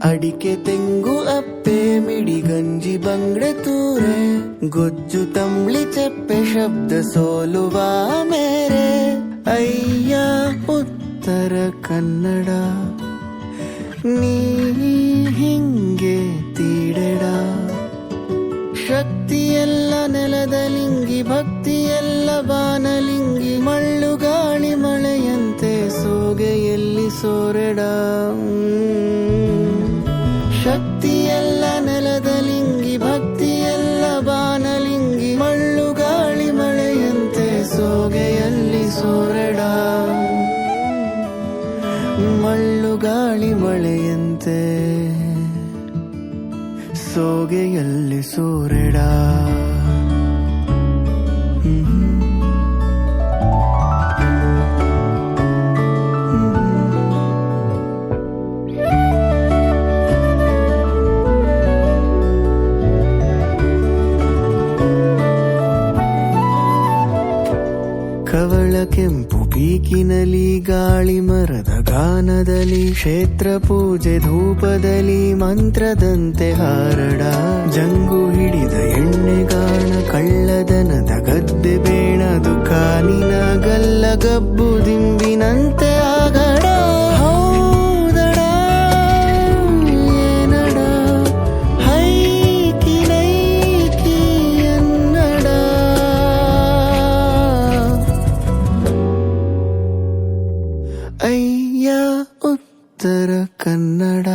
ಅಡಿಕೆ ತೆಂಗು ಅಪ್ಪೆ ಮಿಡಿಗಂಜಿ ಬಂಗ್ಡೆ ತೂರೆ ಗೊಜ್ಜು ತಂಬ್ಳಿ ಚಪ್ಪೆ ಶಬ್ದ ಸೋಲುವ ಮೇರೆ ಅಯ್ಯ ಉತ್ತರ ಕನ್ನಡ ನೀ ಹಿಂಗೆ ತೀಡೆಡ ಶಕ್ತಿಯೆಲ್ಲ ನೆಲದಲಿಂಗಿ ಭಕ್ತಿಯೆಲ್ಲ ಬಾನಲಿಂಗಿ ಮಳ್ಳುಗಾಳಿ ಮಳೆಯಂತೆ ಸೋಗೆಯಲ್ಲಿ ಸೋರೆಡ ಶಕ್ತಿಯೆಲ್ಲ ನೆಲದಲಿಂಗಿ ಭಕ್ತಿಯೆಲ್ಲ ಬಾನಲಿಂಗಿ ಮಳ್ಳುಗಾಳಿ ಮಳೆಯಂತೆ ಸೋಗೆಯಲ್ಲಿ ಸೋರೆಡ ಮಳ್ಳುಗಾಳಿ ಮಳೆಯಂತೆ ಸೋಗೆಯಲ್ಲಿ ಸೂರೆಡ ಕವಳ ಕೆಂಪು ಪೀಕಿನಲಿ ಗಾಳಿ ಮರದ ಗಾನದಲ್ಲಿ ಕ್ಷೇತ್ರ ಪೂಜೆ ಧೂಪದಲ್ಲಿ ಮಂತ್ರದಂತೆ ಹಾರಡ ಜಂಗು ಹಿಡಿದ ಎಣ್ಣೆಗಾಣ ಕಳ್ಳದನದ ಗದ್ದೆ ಬೇಣ ದುಕಾನಿನ ಗಲ್ಲ ಗಬ್ಬು ದಿಂಬಿನಂತೆ ಆಗಡ ಹೌದಡ ಏನಡ ಹೈಕಿ ನೈಕಿ ಅನ್ನಡ ಅಯ್ಯ ಉತ್ತರ ಕನ್ನಡ